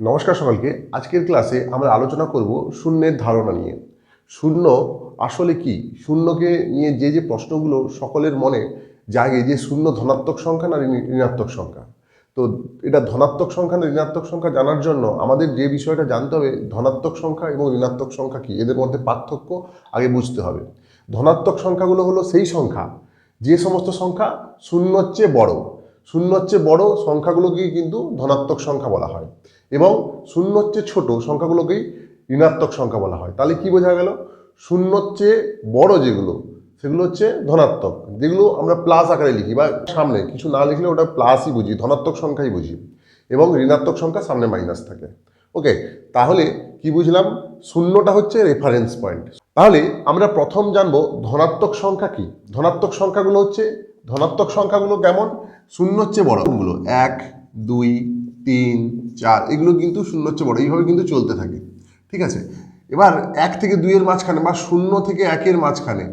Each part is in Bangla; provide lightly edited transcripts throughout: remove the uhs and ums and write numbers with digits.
নমস্কার সকলকে। আজকের ক্লাসে আমরা আলোচনা করব শূন্যের ধারণা নিয়ে। শূন্য আসলে কি? শূন্যকে নিয়ে যে প্রশ্নগুলো সকলের মনে জাগে যে শূন্য ধনাত্মক সংখ্যা না ঋণাত্মক সংখ্যা। তো এটা ধনাত্মক সংখ্যা না ঋণাত্মক সংখ্যা জানার জন্য আমাদের যে বিষয়টা জানতে হবে, ধনাত্মক সংখ্যা এবং ঋণাত্মক সংখ্যা কি, এদের মধ্যে পার্থক্য আগে বুঝতে হবে। ধনাত্মক সংখ্যাগুলো হলো সেই সংখ্যা যে সমস্ত সংখ্যা শূন্যর চেয়ে বড়। শূন্যর চেয়ে বড় সংখ্যাগুলোকেই কিন্তু ধনাত্মক সংখ্যা বলা হয় এবং শূন্যর চেয়ে ছোট সংখ্যাগুলোকেই ঋণাত্মক সংখ্যা বলা হয়। তাহলে কি বোঝা গেল? শূন্যর চেয়ে বড় যেগুলো সেগুলো হচ্ছে ধনাত্মক, যেগুলো আমরা প্লাস আকারে লিখি বা সামনে কিছু না লিখলে ওটা প্লাসই বুঝি, ধনাত্মক সংখ্যাই বুঝি, এবং ঋণাত্মক সংখ্যা সামনে মাইনাস থাকে। ওকে, তাহলে কি বুঝলাম? শূন্যটা হচ্ছে রেফারেন্স পয়েন্ট। তাহলে আমরা প্রথম জানবো ধনাত্মক সংখ্যা কি। ধনাত্মক সংখ্যাগুলো কেমন? শূন্যর চেয়ে বড়গুলো 1, 2, 3, 4 এগুলো কিন্তু শূন্যর চেয়ে বড়, এইভাবে কিন্তু চলতে থাকে। ঠিক আছে, এবার 1 থেকে 2 এর মাঝখানে বা 0 থেকে 1 এর মাঝখানে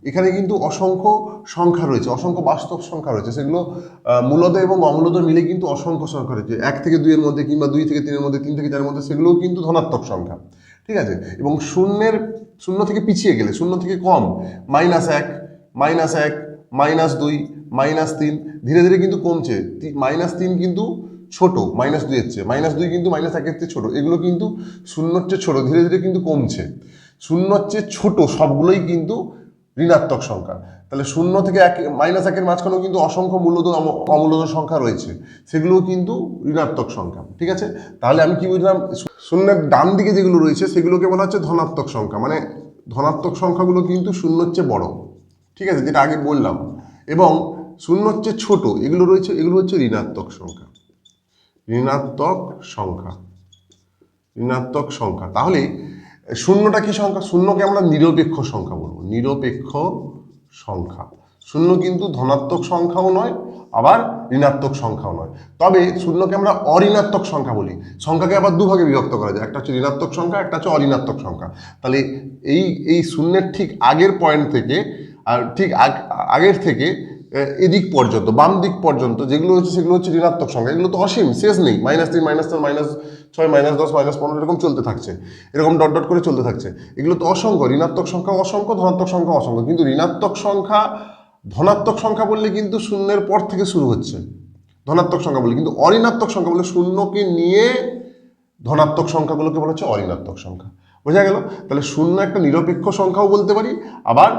এখানে কিন্তু অসংখ্য সংখ্যা রয়েছে, অসংখ্য বাস্তব সংখ্যা রয়েছে। সেগুলো মূলদ এবং অমূলদ মিলে কিন্তু অসংখ্য সংখ্যা রয়েছে। 1 থেকে 2 এর মধ্যে কিংবা 2 থেকে 3 এর মধ্যে, 3 থেকে 4 এর মধ্যে, সেগুলোও কিন্তু ধনাত্মক সংখ্যা। ঠিক আছে, এবং শূন্য থেকে পিছিয়ে গেলে, শূন্য থেকে কম, -1, -1, -2, -3 ধীরে ধীরে কিন্তু কমছে। -3 কিন্তু ছোট -2 এর চেয়ে, -2 কিন্তু -1 এর চেয়ে ছোট, এগুলো কিন্তু শূন্যর চেয়ে ছোট, ধীরে ধীরে কিন্তু কমছে। শূন্যর চেয়ে ছোট সবগুলোই কিন্তু ঋণাত্মক সংখ্যা। তাহলে 0 থেকে -1 এর মাঝখানেও কিন্তু অসংখ্য মূলদ অমূলদ সংখ্যা রয়েছে, সেগুলোও কিন্তু ঋণাত্মক সংখ্যা। ঠিক আছে, তাহলে আমি কি বুঝলাম? শূন্যের ডান দিকে যেগুলো রয়েছে সেগুলোকে বলা হচ্ছে ধনাত্মক সংখ্যা, মানে ধনাত্মক সংখ্যাগুলো কিন্তু শূন্যর চেয়ে বড়। ঠিক আছে, যেটা আগে বললাম। এবং শূন্যর চেয়ে ছোট এগুলো রয়েছে, এগুলো হচ্ছে ঋণাত্মক সংখ্যা। ঋণাত্মক সংখ্যা। তাহলে শূন্যটা কি সংখ্যা? শূন্যকে আমরা নিরপেক্ষ সংখ্যা বলবো, নিরপেক্ষ সংখ্যা। শূন্য কিন্তু ধনাত্মক সংখ্যাও নয়, আবার ঋণাত্মক সংখ্যাও নয়। তবে শূন্যকে আমরা অঋণাত্মক সংখ্যা বলি। সংখ্যাকে আবার দুভাগে বিভক্ত করা যায়, একটা হচ্ছে ঋণাত্মক সংখ্যা, একটা হচ্ছে অঋণাত্মক সংখ্যা। তাহলে এই শূন্যের ঠিক আগের পয়েন্ট থেকে আর ঠিক আগের থেকে এদিক পর্যন্ত, বাম দিক পর্যন্ত যেগুলো হচ্ছে সেগুলো হচ্ছে ঋণাত্মক সংখ্যা। এগুলো তো অসীম, শেষ নেই। -3, -4, -6, -10, -15 এরকম চলতে থাকছে, এরকম ডট ডট করে চলতে থাকছে। এগুলো তো অসংখ্য। ঋণাত্মক সংখ্যা অসংখ্য, ধনাত্মক সংখ্যা অসংখ্য। কিন্তু ঋণাত্মক সংখ্যা, ধনাত্মক সংখ্যা বললে কিন্তু শূন্যের পর থেকে শুরু হচ্ছে ধনাত্মক সংখ্যা বলে, কিন্তু অঋণাত্মক সংখ্যা বলে শূন্যকে নিয়ে ধনাত্মক সংখ্যাগুলোকে বলা হচ্ছে অঋণাত্মক সংখ্যা। বোঝা গেল? তাহলে শূন্য একটা নিরপেক্ষ সংখ্যাও বলতে পারি, আবার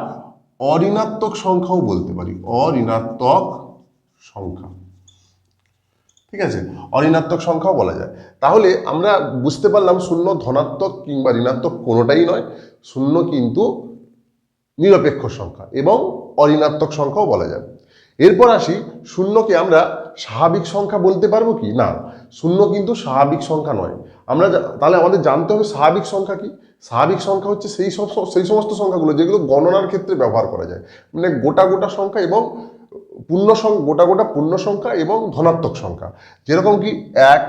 অঋণাত্মক সংখ্যাও বলতে পারি, অঋণাত্মক সংখ্যা। ঠিক আছে, অঋণাত্মক সংখ্যাও বলা যায়। তাহলে আমরা বুঝতে পারলাম শূন্য ধনাত্মক কিংবা ঋণাত্মক কোনোটাই নয়, শূন্য কিন্তু নিরপেক্ষ সংখ্যা এবং অঋণাত্মক সংখ্যাও বলা যায়। এরপর আসি, শূন্যকে আমরা স্বাভাবিক সংখ্যা বলতে পারবো কি? না, শূন্য কিন্তু স্বাভাবিক সংখ্যা নয়। তাহলে আমাদের জানতে হবে স্বাভাবিক সংখ্যা কি। স্বাভাবিক সংখ্যা হচ্ছে সেই সমস্ত সংখ্যাগুলো যেগুলো গণনার ক্ষেত্রে ব্যবহার করা যায়, মানে গোটা গোটা সংখ্যা এবং গোটা পূর্ণ সংখ্যা এবং ধনাত্মক সংখ্যা। যেরকম কি 1,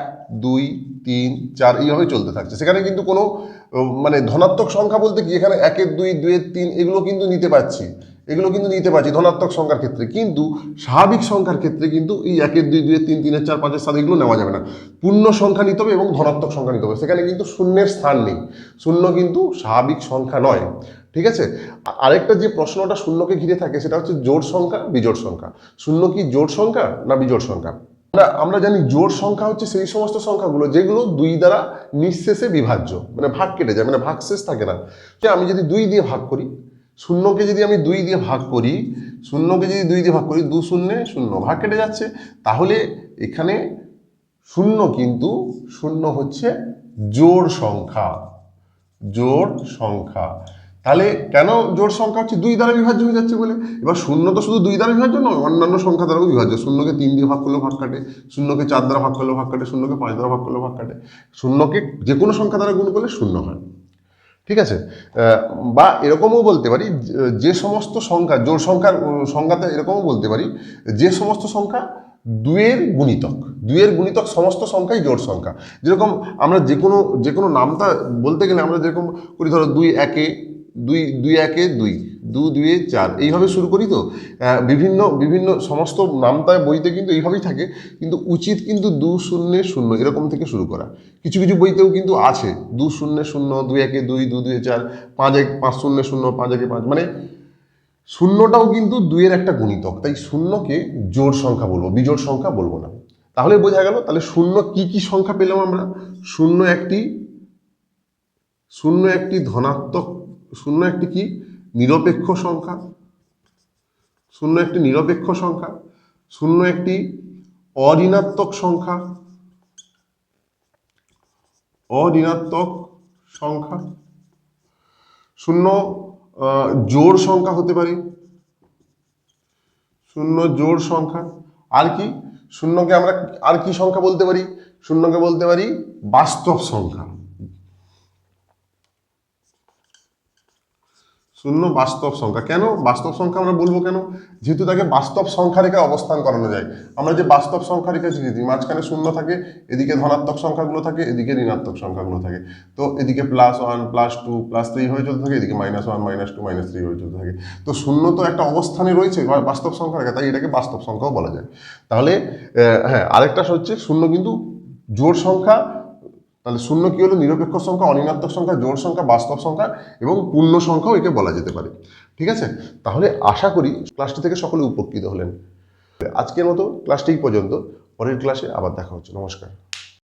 2, 3, 4 এইভাবে চলতে থাকছে। সেখানে কিন্তু কোনো মানে ধনাত্মক সংখ্যা বলতে কি, এখানে 1, 2, 2, 3 এগুলো কিন্তু নিতে পারছি, ধনাত্মক সংখ্যার ক্ষেত্রে। কিন্তু স্বাভাবিক সংখ্যার ক্ষেত্রে কিন্তু এই 1, 2, 2, 3, 3, 4, 5, 7 এগুলো নেওয়া যাবে না। পূর্ণ সংখ্যা নিতে হবে এবং ধনাত্মক সংখ্যা নিতে হবে। সেখানে কিন্তু শূন্যের স্থান নেই, শূন্য কিন্তু স্বাভাবিক সংখ্যা নয়। ঠিক আছে, আরেকটা যে প্রশ্নটা শূন্যকে ঘিরে থাকে সেটা হচ্ছে জোড় সংখ্যা, বিজোড় সংখ্যা। শূন্য কি জোড় সংখ্যা না বিজোড় সংখ্যা? আমরা জানি জোড় সংখ্যা হচ্ছে সেই সমস্ত সংখ্যাগুলো যেগুলো 2 দ্বারা নিঃশেষে বিভাজ্য, মানে ভাগ কেটে যায়, মানে ভাগশেষ থাকে না। আমি যদি 2 দিয়ে ভাগ করি, শূন্যকে যদি আমি 2 দিয়ে ভাগ করি, 2 শূন্যে 0, ভাগ কেটে যাচ্ছে। তাহলে এখানে শূন্য হচ্ছে জোড় সংখ্যা। তাহলে কেন জোড় সংখ্যা হচ্ছে? 2 দ্বারা বিভাজ্য হয়ে যাচ্ছে বলে। এবার শূন্য তো শুধু 2 দ্বারা বিভাজ্য নয়, অন্যান্য সংখ্যা দ্বারাও বিভাজ্য। শূন্যকে 3 দিয়ে ভাগ করলেও ভাগ কাটে, শূন্যকে 4 দ্বারা ভাগ করলেও ভাগ কাটে, শূন্যকে 5 দ্বারা ভাগ করলেও ভাগ কাটে, শূন্যকে যে কোনো সংখ্যা দ্বারা গুণ করলে 0 হয়। ঠিক আছে, বা এরকমও বলতে পারি যে সমস্ত সংখ্যা, জোড় সংখ্যার সংখ্যাতে এরকমও বলতে পারি যে সমস্ত সংখ্যা 2 এর গুণিতক সমস্ত সংখ্যাই জোড় সংখ্যা। যেরকম আমরা যে কোনো নামতা বলতে গেলে আমরা যেরকম করি, ধরো 2 একে, দুই দুই একে দুই, দু দুয়ে চার, এইভাবে শুরু করি তো। বিভিন্ন বিভিন্ন সমস্ত নামতা বইতে কিন্তু এইভাবেই থাকে, কিন্তু উচিত কিন্তু 2 0 0 এরকম থেকে শুরু করা। কিছু কিছু বইতেও কিন্তু আছে 2 0 0, 2 1 2, 2 2 4, 5 1 5 0 0, 5 1 5, মানে শূন্যটাও কিন্তু দুইয়ের একটা গুণিতক, তাই শূন্যকে জোড় সংখ্যা বলবো, বিজোড় সংখ্যা বলবো না। তাহলে বোঝা গেল, তাহলে শূন্য কি কি সংখ্যা পেলাম আমরা? শূন্য একটি, শূন্য একটি ধনাত্মক, শূন্য একটি কি নিরপেক্ষ সংখ্যা, শূন্য একটি নিরপেক্ষ সংখ্যা, শূন্য একটি অঋণাত্মক সংখ্যা, অঋণাত্মক সংখ্যা, শূন্য জোড় সংখ্যা হতে পারে, শূন্য জোড় সংখ্যা। আর কি শূন্যকে আমরা আর কি সংখ্যা বলতে পারি? শূন্যকে বলতে পারি বাস্তব সংখ্যা, শূন্য বাস্তব সংখ্যা। কেন বাস্তব সংখ্যা আমরা বলবো কেন? যেহেতু তাকে বাস্তব সংখ্যা রেখে অবস্থান করানো যায়। আমরা যে বাস্তব সংখ্যা রেখে শিখেছি, মাঝখানে শূন্য থাকে, এদিকে ধনাত্মক সংখ্যাগুলো থাকে, এদিকে ঋণাত্মক সংখ্যাগুলো থাকে। তো এদিকে +1 +2 +3 হয়ে চলতে থাকে, এদিকে -1 -2 -3 হয়ে চলতে থাকে। তো শূন্য তো একটা অবস্থানে রয়েছে বাস্তব সংখ্যা রেখে, তাই এটাকে বাস্তব সংখ্যাও বলা যায়। তাহলে হ্যাঁ, আরেকটা হচ্ছে শূন্য কিন্তু জোড় সংখ্যা। তাহলে শূন্য কি হলো? নিরপেক্ষ সংখ্যা, অঋণাত্মক সংখ্যা, জোড় সংখ্যা, বাস্তব সংখ্যা এবং পূর্ণ সংখ্যাও একে বলা যেতে পারে। ঠিক আছে, তাহলে আশা করি ক্লাসটি থেকে সকলে উপকৃত হলেন। আজকের মতো ক্লাসটি পর্যন্ত, পরের ক্লাসে আবার দেখা হচ্ছে। নমস্কার।